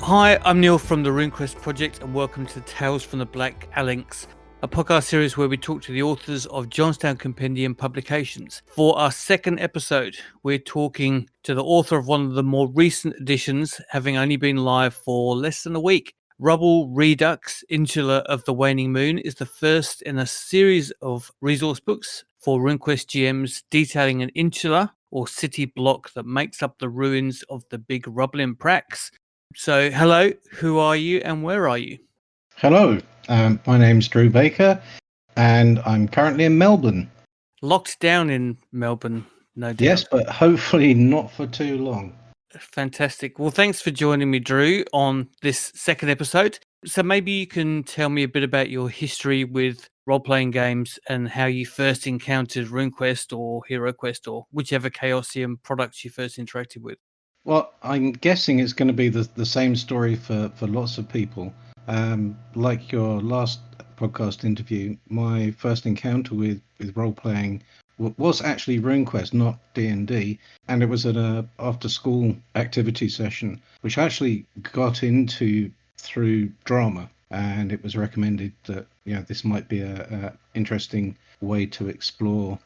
Hi, I'm Neil from the RuneQuest project, and welcome to Tales from the Black Alynx, a podcast series where we talk to the authors of Jonstown Compendium publications. For our second episode, we're talking to the author of one of the more recent editions, having only been live for less than a week. Rubble Redux, Insula of the Waning Moon, is the first in a series of resource books for RuneQuest GMs detailing an insula or city block that makes up the ruins of the big rubble in Prax. So, hello, who are you and where are you? Hello, my name's Drew Baker, and I'm currently in Melbourne. Locked down in Melbourne, no doubt. Yes, but hopefully not for too long. Fantastic. Well, thanks for joining me, Drew, on this second episode. So, maybe you can tell me a bit about your history with role playing games and how you first encountered RuneQuest or HeroQuest or whichever Chaosium products you first interacted with. Well, I'm guessing it's going to be the same story for lots of people. Like your last podcast interview, my first encounter with role playing was actually RuneQuest, not D&D, and it was at a after school activity session, which I actually got into through drama, and it was recommended that this might be a interesting way to explore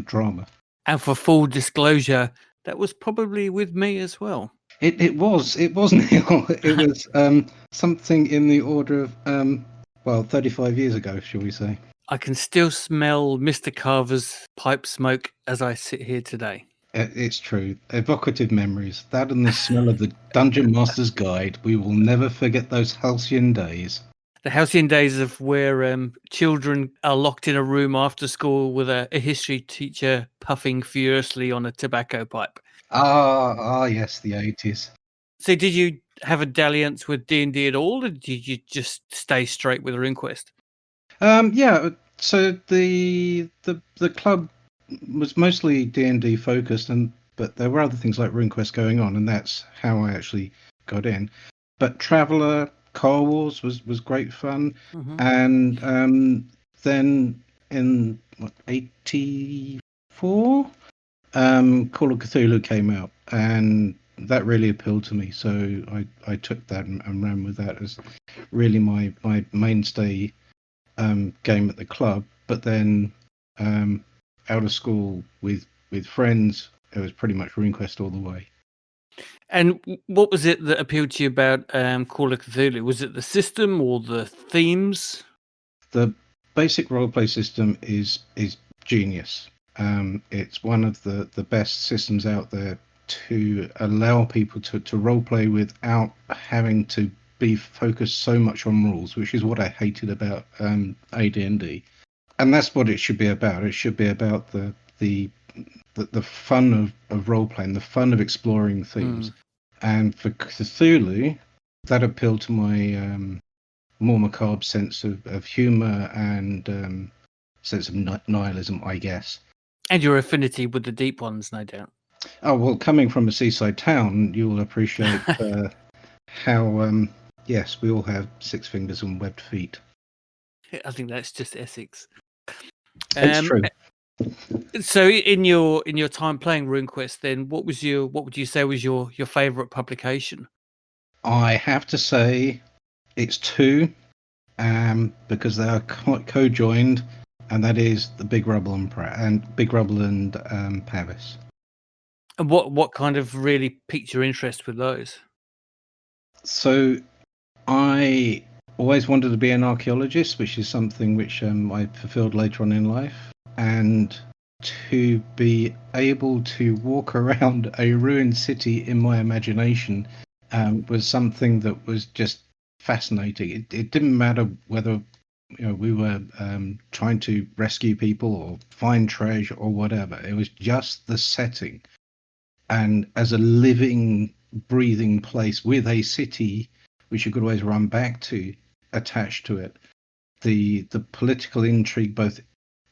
drama. And for full disclosure, that was probably with me as well. It was Neil. It was something in the order of 35 years ago, shall we say? I can still smell Mr. Carver's pipe smoke as I sit here today. It's true. Evocative memories. That and the smell of the Dungeon Master's Guide. We will never forget those halcyon days. The halcyon days of where children are locked in a room after school with a history teacher puffing furiously on a tobacco pipe. Yes, the 80s. So did you have a dalliance with D&D at all, or did you just stay straight with RuneQuest? Yeah. So the club was mostly D&D focused, but there were other things like RuneQuest going on, and that's how I actually got in. But Traveller, Car Wars was great fun, and then in '84, Call of Cthulhu came out, and that really appealed to me. So I took that and ran with that as really my mainstay game at the club. But then out of school with friends, it was pretty much RuneQuest all the way. And what was it that appealed to you about Call of Cthulhu? Was it the system or the themes? The basic roleplay system is genius. It's one of the best systems out there to allow people to roleplay without having to be focused so much on rules, which is what I hated about AD&D. And that's what it should be about. It should be about the fun of role playing, the fun of exploring themes. And for Cthulhu, that appealed to my more macabre sense of humor and sense of nihilism, I guess. And your affinity with the deep ones, no doubt. Oh, well, coming from a seaside town, you'll appreciate how, yes, we all have six fingers and webbed feet. I think that's just Essex. It's true. So in your time playing RuneQuest, then what would you say was your favorite publication? I have to say it's two, because they are co-joined, and that is the Big Rubble and Pavis. And what kind of really piqued your interest with those? So I always wanted to be an archaeologist, which is something which I fulfilled later on in life, and to be able to walk around a ruined city in my imagination was something that was just fascinating. It didn't matter whether we were trying to rescue people or find treasure or whatever. It was just the setting, and as a living, breathing place with a city which you could always run back to attached to it. The political intrigue both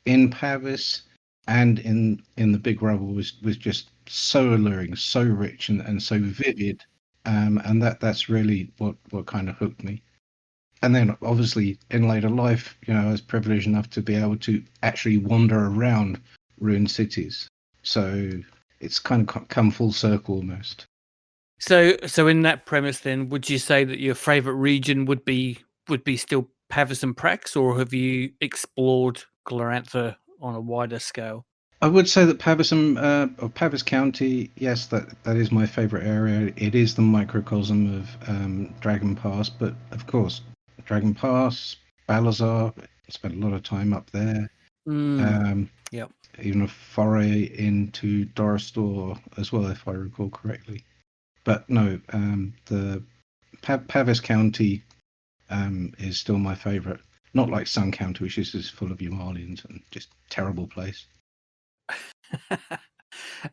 in Pavis and in the Big Rubble was just so alluring, so rich and so vivid, and that's really what kind of hooked me. And then obviously in later life, I was privileged enough to be able to actually wander around ruined cities. So it's kind of come full circle almost. So in that premise, then, would you say that your favourite region would be still Pavis and Prax, or have you explored Glorantha on a wider scale? I would say that or Pavis County, yes, that is my favourite area. It is the microcosm of Dragon Pass, but of course, Dragon Pass, Balazar, spent a lot of time up there. Yep. Even a foray into Doristor as well, if I recall correctly. But no, the Pavis County is still my favourite. Not like Sun County, which is just full of Umalians and just terrible place.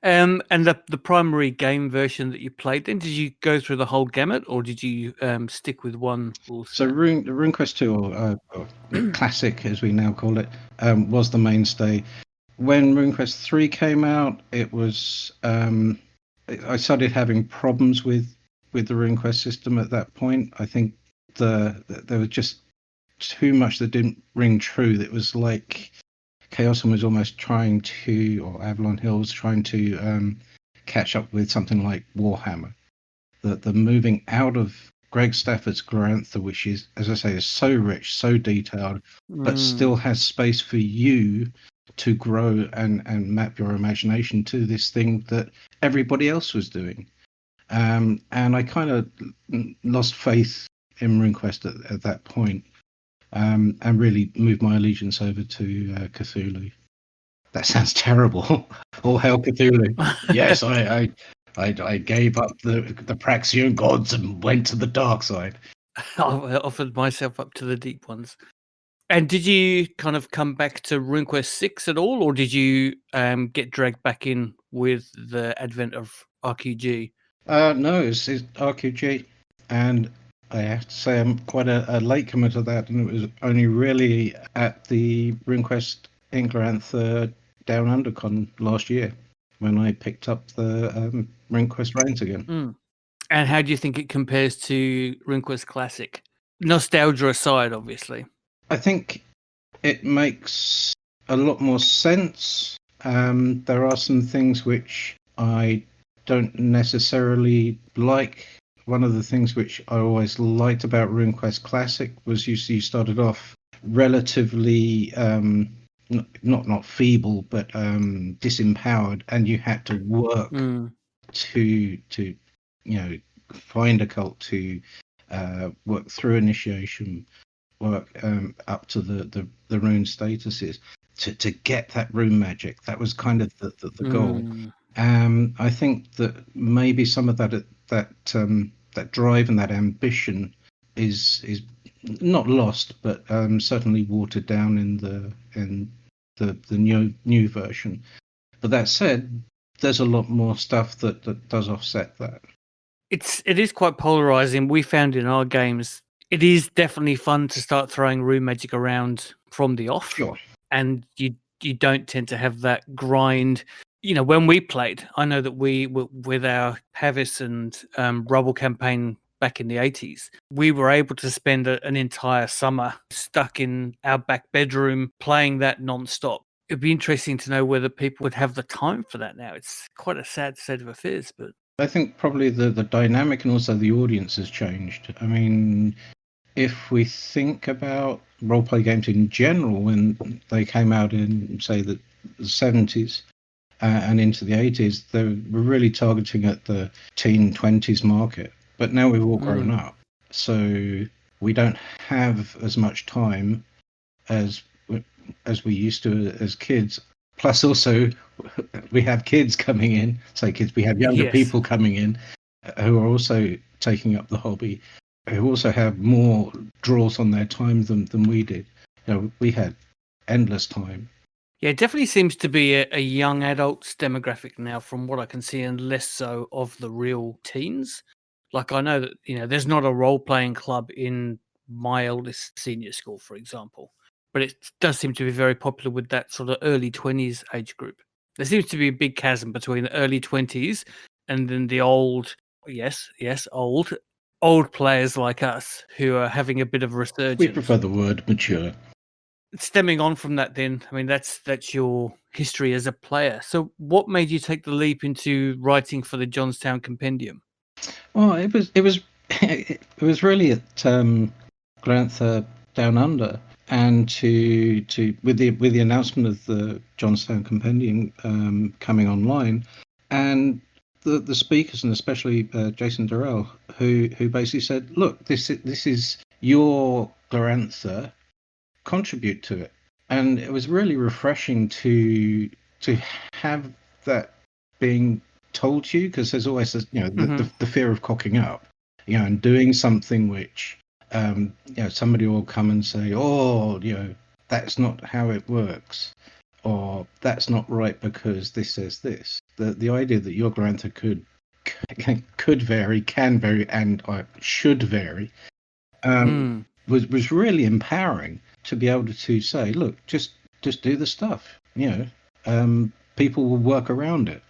And the primary game version that you played, then did you go through the whole gamut, or did you stick with one also? So RuneQuest 2, or Classic as we now call it, was the mainstay. When RuneQuest 3 came out, it was I started having problems with the RuneQuest system at that point. I think there was just too much that didn't ring true. It was like Chaosium was almost trying to, or Avalon Hill was trying to catch up with something like Warhammer. The moving out of Greg Stafford's Glorantha, which is, as I say, is so rich, so detailed, but still has space for you to grow and map your imagination to this thing that everybody else was doing. And I kind of lost faith in RuneQuest at that point, and really moved my allegiance over to Cthulhu. That sounds terrible. All hail Cthulhu. Yes, I gave up the Praxian gods and went to the dark side. I offered myself up to the deep ones. And did you kind of come back to RuneQuest 6 at all, or did you get dragged back in with the advent of RQG? No, it's RQG, and I have to say I'm quite a late comer to that, and it was only really at the RuneQuest Glorantha Down Under Con last year when I picked up the RuneQuest Reigns again. And how do you think it compares to RuneQuest Classic? Nostalgia aside, obviously. I think it makes a lot more sense. There are some things which I don't necessarily like. One of the things which I always liked about RuneQuest Classic was you started off relatively not feeble, but disempowered, and you had to work to find a cult, to work through initiation, work up to the rune statuses to get that rune magic. That was kind of the goal. I think that maybe some of that drive and that ambition is not lost, but certainly watered down in the new version. But that said, there's a lot more stuff that does offset that. It is quite polarizing. We found in our games, it is definitely fun to start throwing rune magic around from the off. Sure. And you don't tend to have that grind. When we played, I know that we were with our Pavis and Rubble campaign back in the 80s. We were able to spend an entire summer stuck in our back bedroom playing that non-stop. It'd be interesting to know whether people would have the time for that now. It's quite a sad state of affairs, but I think probably the dynamic and also the audience has changed. I mean, if we think about role-play games in general, when they came out in, say, the 70s and into the 80s, they were really targeting at the teen 20s market. But now we've all grown up, so we don't have as much time as we used to as kids. Plus, also, we have kids coming in. Say kids, we have younger people coming in who are also taking up the hobby, who also have more draws on their time than we did. We had endless time. Yeah, it definitely seems to be a young adults demographic now, from what I can see, and less so of the real teens. Like, I know that there's not a role-playing club in my eldest senior school, for example, but it does seem to be very popular with that sort of early 20s age group. There seems to be a big chasm between the early 20s and then the old players like us who are having a bit of a resurgence. We prefer the word mature. Stemming on from that, then, I mean, that's your history as a player. So what made you take the leap into writing for the Jonstown Compendium? Well, it was really at Glantha Down Under, and to with the announcement of the Jonstown Compendium coming online, and the speakers, and especially Jason Durrell, who basically said, "Look, this is your Glantha, contribute to it," and it was really refreshing to have that being told to you, because there's always this, the fear of cocking up, and doing something which somebody will come and say, oh, that's not how it works, or that's not right because this says this. The idea that your Glantha could vary, can vary, and should vary, was really empowering, to be able to say, look, just do the stuff. People will work around it.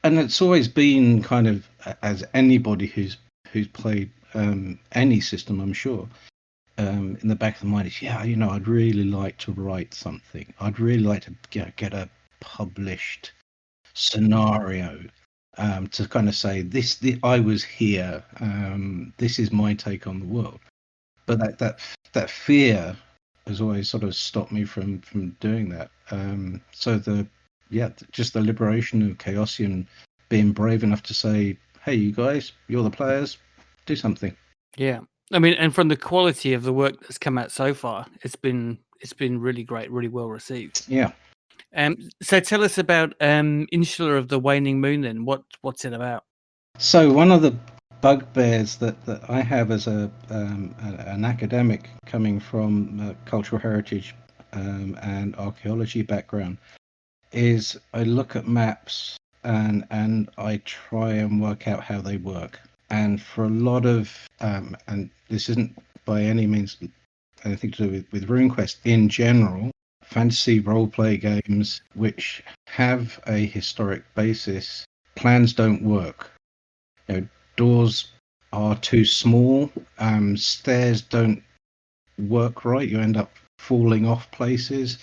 And it's always been kind of, as anybody who's played any system, I'm sure, in the back of the mind is, I'd really like to write something. I'd really like to get a published scenario, to kind of say I was here. This is my take on the world. But that fear has always sort of stopped me from doing that. So just the liberation of Chaosium, being brave enough to say, hey, you guys, you're the players, do something. Yeah. I mean, and from the quality of the work that's come out so far, it's been really great, really well received. Yeah. So tell us about Insula of the Waning Moon then. What's it about? So one of the bugbears that I have as an academic coming from cultural heritage and archaeology background is I look at maps and I try and work out how they work. And for a lot of, and this isn't by any means anything to do with RuneQuest in general, fantasy role-play games which have a historic basis, plans don't work. Doors are too small, stairs don't work right, you end up falling off places,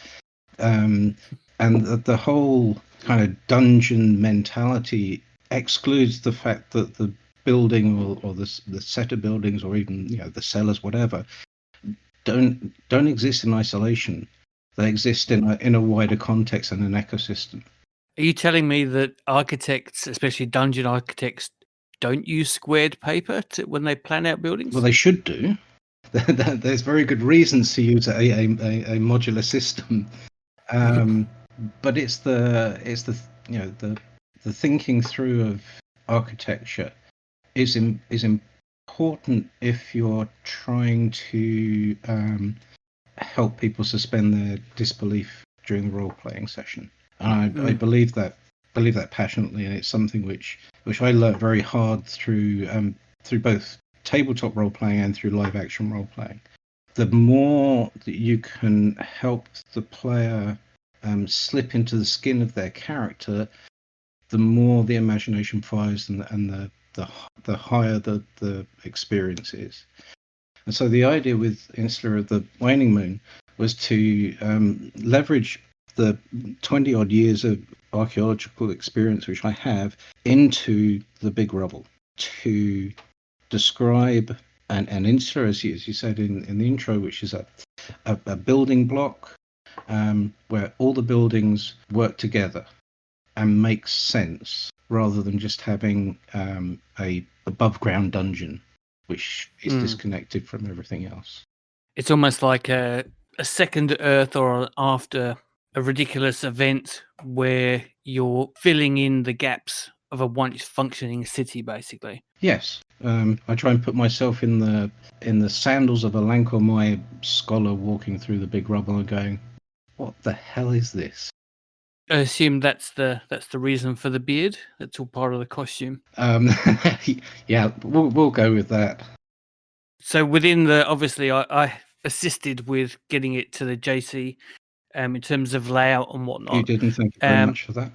and the whole kind of dungeon mentality excludes the fact that the building or the set of buildings, or even the cellars, whatever, don't exist in isolation. They exist in a wider context and an ecosystem. Are you telling me that architects, especially dungeon architects, don't use squared paper when they plan out buildings? Well, they should do. There's very good reasons to use a modular system, but it's the the thinking through of architecture is important if you're trying to help people suspend their disbelief during the role-playing session. And I believe that passionately, and it's something which I learned very hard through both tabletop role-playing and through live-action role-playing. The more that you can help the player slip into the skin of their character, the more the imagination fires, and the higher the experience is. And so the idea with Insula of the Waning Moon was to leverage the 20 odd years of archaeological experience which I have into the big rubble to describe an insula, as you said in the intro, which is a building block where all the buildings work together and make sense, rather than just having a above ground dungeon which is disconnected from everything else. It's almost like a second Earth, or after a ridiculous event where you're filling in the gaps of a once functioning city, basically. Yes. I try and put myself in the sandals of a Lankomai scholar walking through the big rubble and going, what the hell is this? I assume that's the reason for the beard. That's all part of the costume. Yeah, we'll go with that. So within obviously I assisted with getting it to the JC in terms of layout and whatnot. You didn't, thank you very much for that.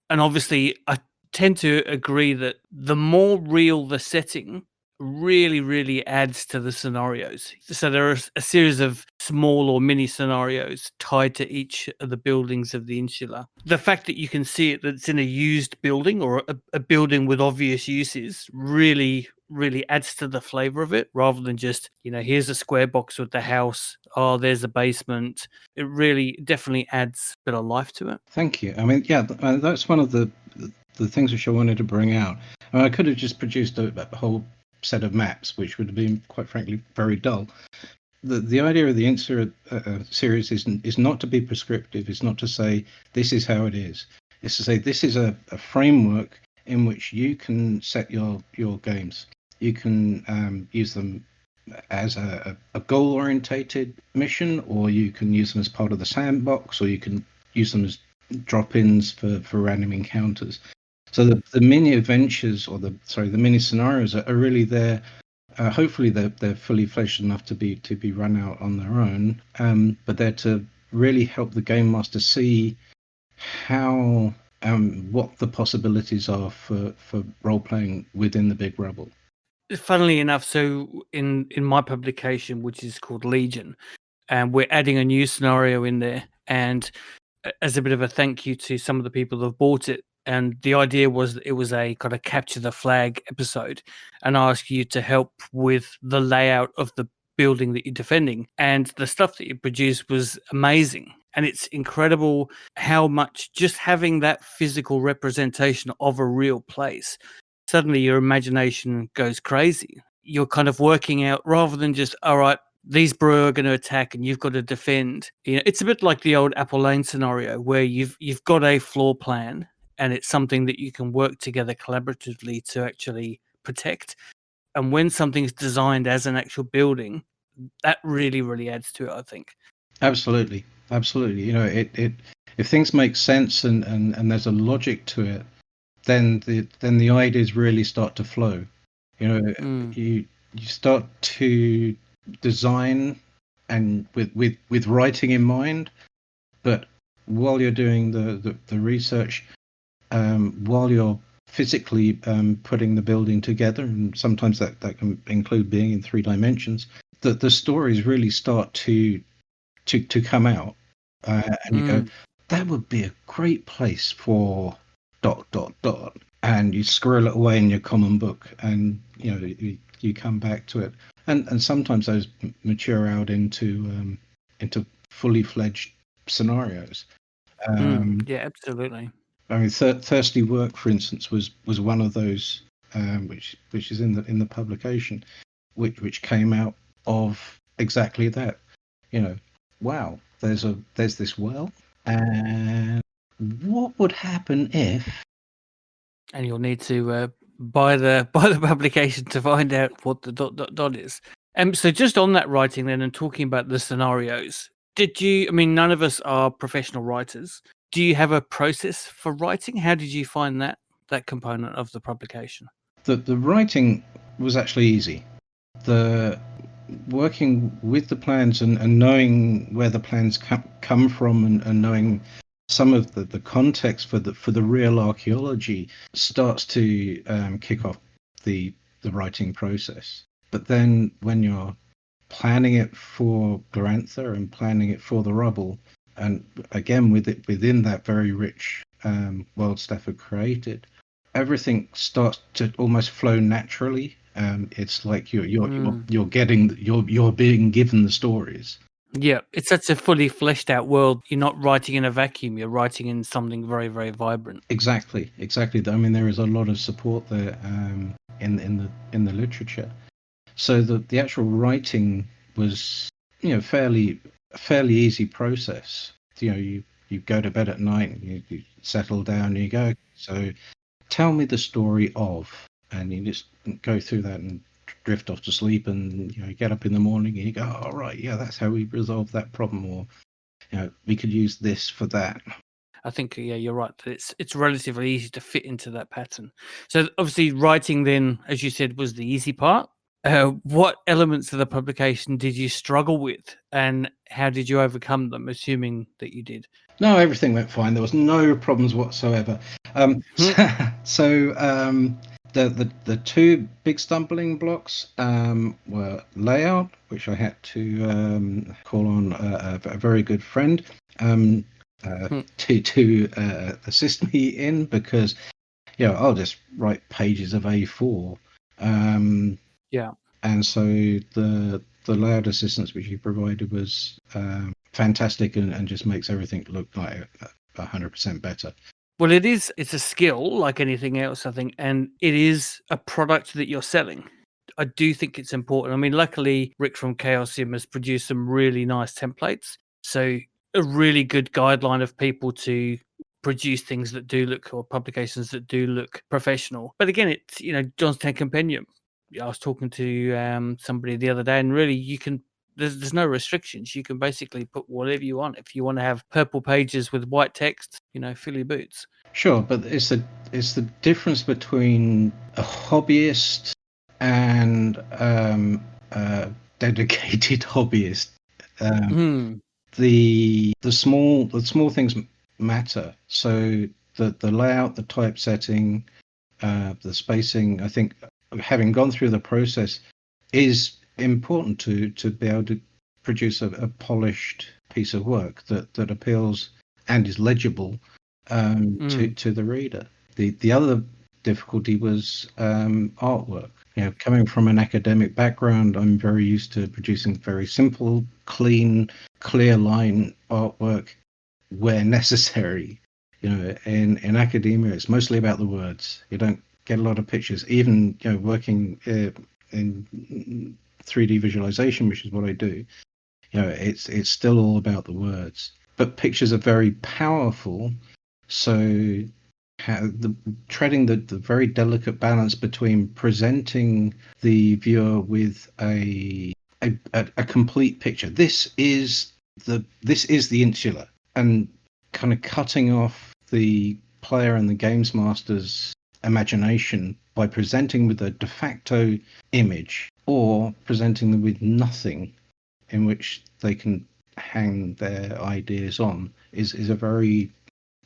And obviously I tend to agree that the more real the setting really, really adds to the scenarios. So there are a series of small or mini scenarios tied to each of the buildings of the insula. The fact that you can see it, that it's in a used building or a building with obvious uses, really really adds to the flavor of it, rather than just, here's a square box with the house, oh, there's a basement. It really definitely adds a bit of life to it. Thank you. I mean, yeah, that's one of the things which I wanted to bring out. I mean, I could have just produced a whole set of maps, which would have been, quite frankly, very dull. The idea of the Insta series is not to be prescriptive. It's not to say this is how it is. It's to say this is a framework in which you can set your games. You can use them as a goal orientated mission, or you can use them as part of the sandbox, or you can use them as drop-ins for random encounters. So the mini adventures, or the mini scenarios are really there. Hopefully they're fully fledged enough to be run out on their own, but they're to really help the game master see how what the possibilities are for role playing within the big rubble. Funnily enough, so in my publication, which is called Legion, and we're adding a new scenario in there, and as a bit of a thank you to some of the people that have bought it. And the idea was that it was a kind of capture the flag episode, and ask you to help with the layout of the building that you're defending. And the stuff that you produced was amazing. And it's incredible how much just having that physical representation of a real place, suddenly your imagination goes crazy. You're kind of working out, rather than just, all right, these brew are going to attack and you've got to defend. It's a bit like the old Apple Lane scenario, where you've got a floor plan, and it's something that you can work together collaboratively to actually protect. And when something's designed as an actual building, that really, really adds to it, I think. Absolutely. It if things make sense and there's a logic to it, then the ideas really start to flow. You start to design, and with writing in mind, but while you're doing the research, while you're physically putting the building together, and sometimes that can include being in 3 dimensions, the stories really start to come out, and you go, that would be a great place for ... and you squirrel it away in your common book, and you come back to it, and sometimes those mature out into fully fledged scenarios. Yeah, absolutely. I mean, Thirsty Work, for instance, was one of those, which is in the publication, which came out of exactly that. Wow, there's this well, and what would happen if? And you'll need to buy the publication to find out what the ... is. So just on that writing then, and talking about the scenarios, did you? I mean, none of us are professional writers. Do you have a process for writing? How did you find that component of the publication? The writing was actually easy. The working with the plans and knowing where the plans come from, and knowing some of the context for the real archaeology starts to kick off the writing process. But then when you're planning it for Glorantha and planning it for the rubble, and again within that very rich world Stafford created, everything starts to almost flow naturally. It's like you're being given the stories. Yeah, it's such a fully fleshed out world. You're not writing in a vacuum. You're writing in something very, very vibrant. Exactly. I mean, there is a lot of support there in the literature. So the actual writing was fairly easy process. You go to bed at night, and you settle down, and you go, so tell me the story of, and you just go through that and drift off to sleep, and you get up in the morning and you go, all right, yeah, that's how we resolve that problem, or we could use this for that. I think, yeah, you're right. It's relatively easy to fit into that pattern. So obviously writing then, as you said, was the easy part. What elements of the publication did you struggle with, and how did you overcome them, assuming that you did? No, everything went fine. There was no problems whatsoever. The 2 big stumbling blocks were layout, which I had to call on a very good friend to assist me in, because I'll just write pages of A4, Yeah. And so the layout assistance which he provided was fantastic, and just makes everything look like 100% better. Well, it's a skill like anything else, I think, and it is a product that you're selling. I do think it's important. I mean, luckily, Rick from Chaosium has produced some really nice templates. So a really good guideline of people to produce things that do look, or publications that do look professional. But again, it's, Jonstown Compendium. I was talking to somebody the other day, and really you can, there's no restrictions. You can basically put whatever you want. If you want to have purple pages with white text, fill your boots. Sure, but it's the difference between a hobbyist and a dedicated hobbyist. Hmm. The small things matter. So the layout, the typesetting, the spacing. I think having gone through the process is important to be able to produce a polished piece of work that appeals and is legible to the reader. The other difficulty was artwork. Coming from an academic background, I'm very used to producing very simple, clean, clear line artwork where necessary. In academia, it's mostly about the words. You don't get a lot of pictures. Even working in 3D visualization, which is what I do. It's still all about the words. But pictures are very powerful. So treading the very delicate balance between presenting the viewer with a complete picture. This is the insula, and kind of cutting off the player and the games master's imagination by presenting with a de facto image, or presenting them with nothing in which they can hang their ideas on, is a very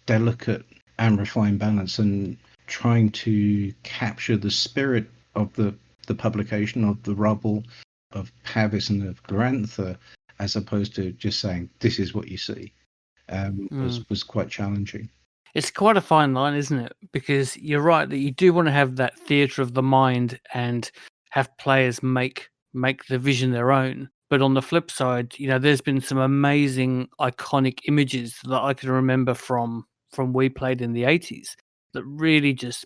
delicate and refined balance, and trying to capture the spirit of the publication, of the Rubble, of Pavis and of Glorantha, as opposed to just saying this is what you see, was quite challenging. It's quite a fine line, isn't it? Because you're right that you do want to have that theatre of the mind and have players make the vision their own. But on the flip side, there's been some amazing iconic images that I can remember from we played in the 80s that really just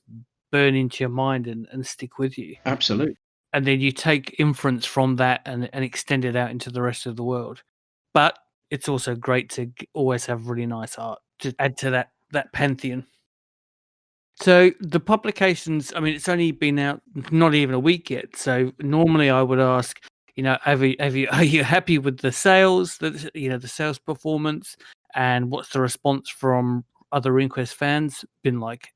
burn into your mind and stick with you. Absolutely. And then you take inference from that and extend it out into the rest of the world. But it's also great to always have really nice art to add to that pantheon. So the publications, I mean, it's only been out not even a week yet. So normally I would ask, are you happy with the sales, the sales performance, and what's the response from other RuneQuest fans been like?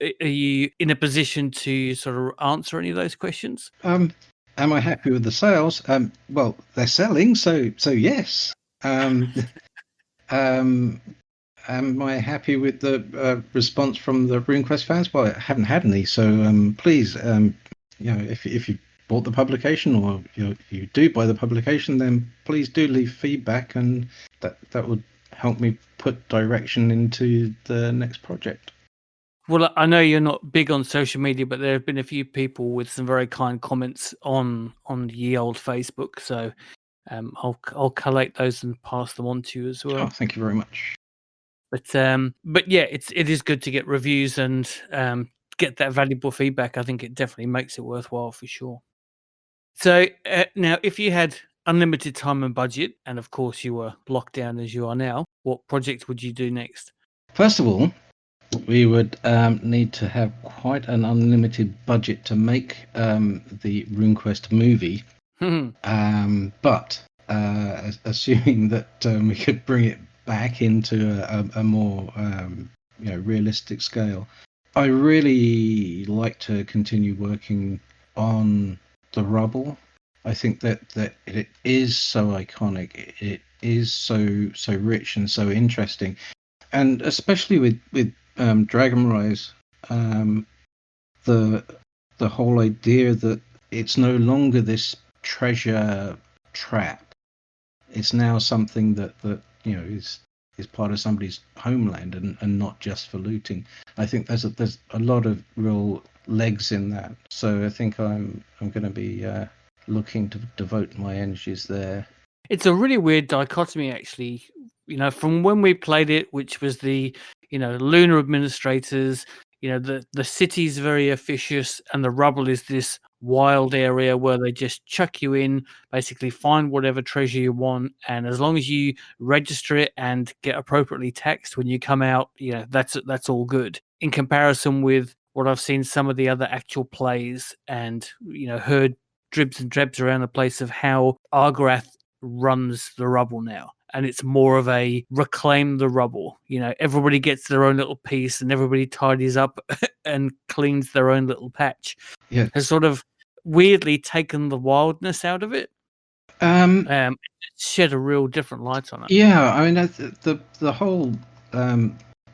Are you in a position to sort of answer any of those questions? Am I happy with the sales? Well, they're selling, so yes. Um, um, am I happy with the response from the RuneQuest fans? Well, I haven't had any, so please, if you bought the publication, or you do buy the publication, then please do leave feedback, and that would help me put direction into the next project. Well, I know you're not big on social media, but there have been a few people with some very kind comments on ye old Facebook. So I'll collate those and pass them on to you as well. Oh, thank you very much. But yeah, it is good to get reviews and get that valuable feedback. I think it definitely makes it worthwhile for sure. So now, if you had unlimited time and budget, and of course you were locked down as you are now, what project would you do next? First of all, we would need to have quite an unlimited budget to make the RuneQuest movie. But assuming that we could bring it back into a more realistic scale, I really like to continue working on the Rubble. I think that it is so iconic. It is so rich and so interesting, and especially with Dragon Rise, the whole idea that it's no longer this treasure trap. It's now something that is part of somebody's homeland, and not just for looting. I think there's a lot of real legs in that. So I think I'm going to be looking to devote my energies there. It's a really weird dichotomy, actually. From when we played it, which was the lunar administrators. The city's very officious, and the rubble is this wild area where they just chuck you in, basically find whatever treasure you want, and as long as you register it and get appropriately taxed when you come out, that's all good. In comparison with what I've seen some of the other actual plays, and heard dribs and drabs around the place of how Argrath runs the rubble now, and it's more of a reclaim the rubble. Everybody gets their own little piece, and everybody tidies up and cleans their own little patch. Yeah, Has sort of weirdly taken the wildness out of it. Shed a real different light on it. Yeah, I mean the whole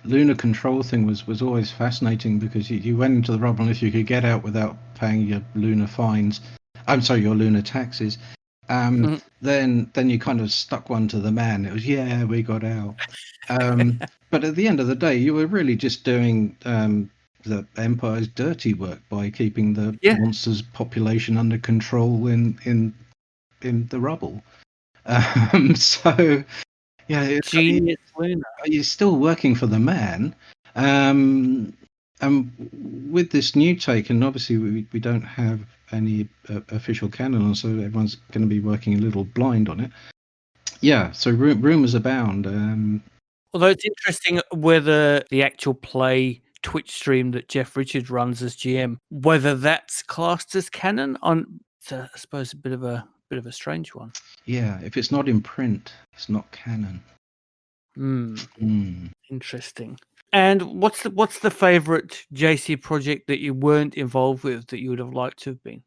lunar control thing was always fascinating, because you went into the rubble, and if you could get out without paying your lunar fines, your lunar taxes, then you kind of stuck one to the man. It was, yeah, we got out. But at the end of the day, you were really just doing the Empire's dirty work by keeping the monsters' population under control in the rubble. So yeah, Genius Luna. you're still working for the man. And with this new take, and obviously we don't have any official canon, so everyone's going to be working a little blind on it. Yeah, so rumors abound. Although it's interesting whether the actual play Twitch stream that Jeff Richards runs as GM, whether that's classed as canon. It's I suppose a bit of a strange one. Yeah, if it's not in print, it's not canon. Interesting. And what's the favorite JC project that you weren't involved with that you would have liked to have been?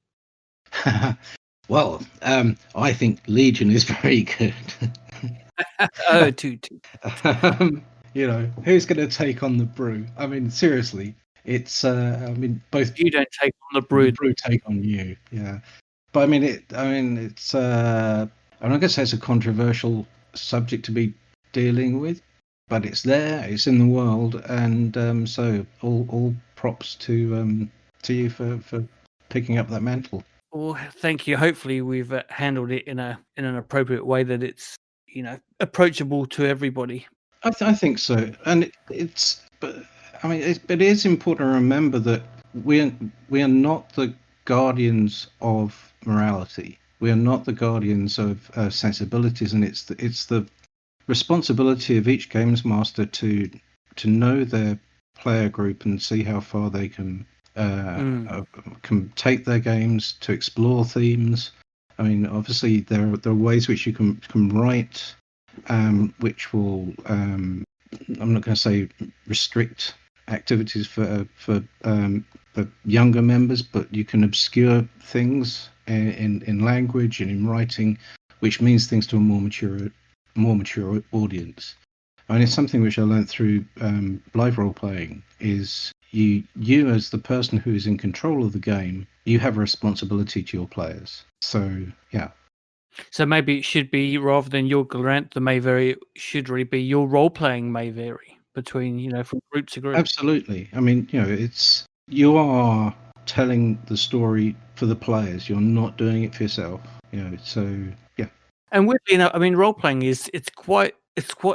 Well, I think Legion is very good. Too. Who's going to take on the Brew? I mean, seriously, it's. Both you don't take on the Brew. The Brew take on you. Yeah, but I mean, it's. I'm not going to say it's a controversial subject to be dealing with, but it's there. It's in the world, and so all props to you for picking up that mantle. Well, thank you. Hopefully, we've handled it in an appropriate way that it's approachable to everybody. I think so, and but I mean, it is important to remember that we are not the guardians of morality. We are not the guardians of sensibilities, and it's the responsibility of each games master to know their player group and see how far they can take their games, to explore themes. I mean, obviously there are ways which you can write, which will I'm not going to say restrict activities for younger members, but you can obscure things in language and in writing, which means things to a more mature audience. I mean, it's something which I learned through live role playing. Is you as the person who is in control of the game, you have a responsibility to your players. So yeah. So maybe it should be, rather than your grant that may vary, it should really be your role playing may vary between from group to group. Absolutely. I mean, you are telling the story for the players. You're not doing it for yourself. So yeah. And weirdly enough, I mean, role playing it's quite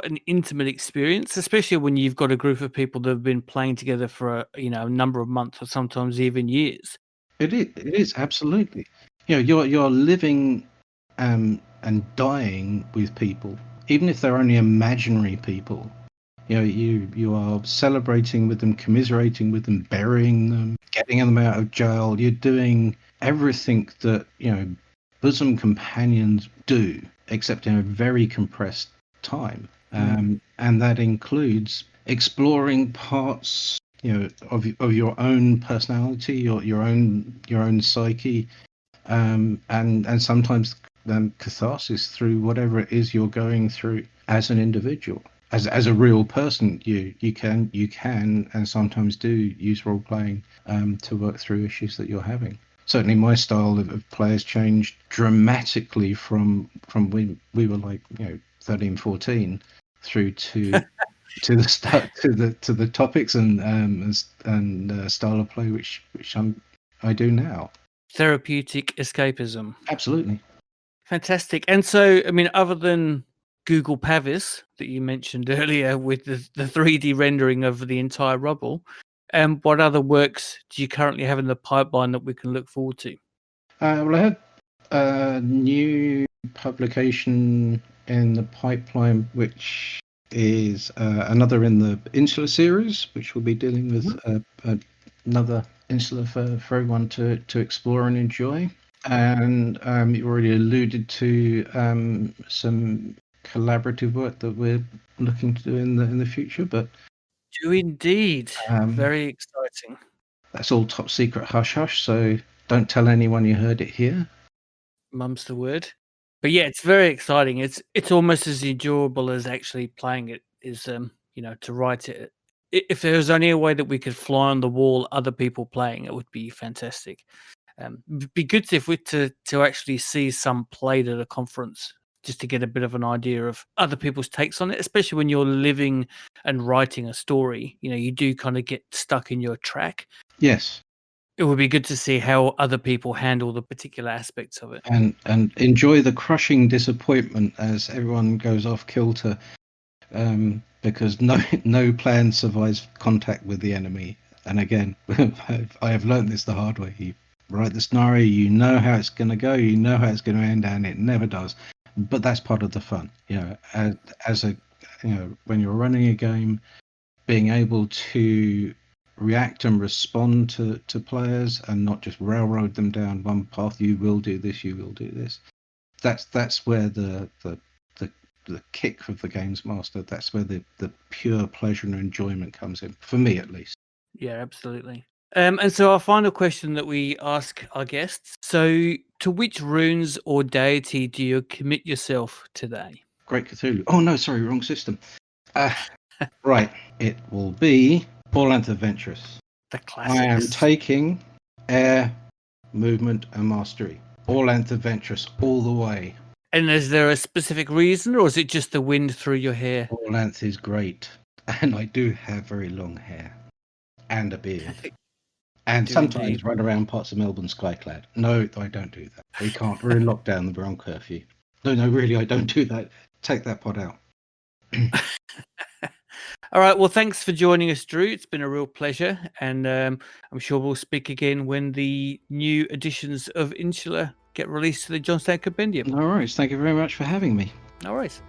an intimate experience, especially when you've got a group of people that have been playing together for a number of months or sometimes even years. It is absolutely. You're living and dying with people, even if they're only imaginary people. You are celebrating with them, commiserating with them, burying them, getting them out of jail. You're doing everything that bosom companions do, except in a very compressed time. And that includes exploring parts of your own personality, your own psyche, and sometimes catharsis through whatever it is you're going through as an individual. As a real person, you can and sometimes do use role playing to work through issues that you're having. Certainly, my style of play has changed dramatically from when we were 13, 14 through to to the start to the topics and style of play which I do now. Therapeutic escapism. Absolutely. Fantastic. And so, I mean, other than Google Pavis that you mentioned earlier with the 3D rendering of the entire rubble, what other works do you currently have in the pipeline that we can look forward to? Well, I had a new publication in the pipeline, which is another in the Insular series, which will be dealing with another Insular for everyone to explore and enjoy. And you already alluded to some collaborative work that we're looking to do in the future, but Do indeed. Very exciting. that's all top secret hush hush, so don't tell anyone you heard it here. Mum's the word. But yeah, it's very exciting. It's almost as enjoyable as actually playing it is, to write it. If there was only a way that we could fly on the wall other people playing, it would be fantastic. It'd be good if we to actually see some played at a conference, just to get a bit of an idea of other people's takes on it, especially when you're living and writing a story. You do kind of get stuck in your track. Yes. It would be good to see how other people handle the particular aspects of it. And enjoy the crushing disappointment as everyone goes off kilter, because no plan survives contact with the enemy. And again, I have learned this the hard way. You write the scenario, you know how it's going to go, you know how it's going to end, and it never does. But that's part of the fun, when you're running a game, being able to react and respond to players and not just railroad them down one path. You will do this, you will do this. That's where the kick of the games master, that's where the pure pleasure and enjoyment comes in, for me at least. Yeah, absolutely. And so our final question that we ask our guests: so to which runes or deity do you commit yourself today? Great Cthulhu. Oh no, sorry, wrong system. Right, it will be Orlanth Adventurous. The classics. I am taking air, movement, and mastery. Orlanth Adventurous all the way. And is there a specific reason, or is it just the wind through your hair? Orlanth is great, and I do have very long hair and a beard, and sometimes indeed. run around parts of Melbourne skyclad. No, I don't do that. We can't. We're in lockdown. The Brown curfew. No, really, I don't do that. Take that pot out. All right. Well, thanks for joining us, Drew. It's been a real pleasure, and I'm sure we'll speak again when the new editions of Insula get released to the Jonstown Compendium. No worries. Thank you very much for having me. No worries.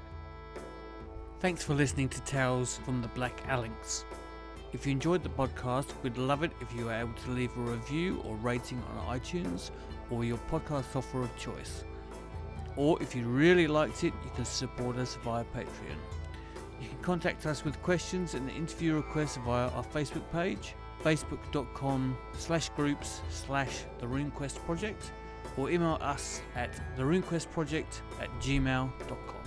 Thanks for listening to Tales from the Black Alynx. If you enjoyed the podcast, we'd love it if you were able to leave a review or rating on iTunes or your podcast software of choice. Or if you really liked it, you can support us via Patreon. You can contact us with questions and interview requests via our Facebook page, facebook.com/groups/The RuneQuest Project, or email us at therunequestproject@gmail.com.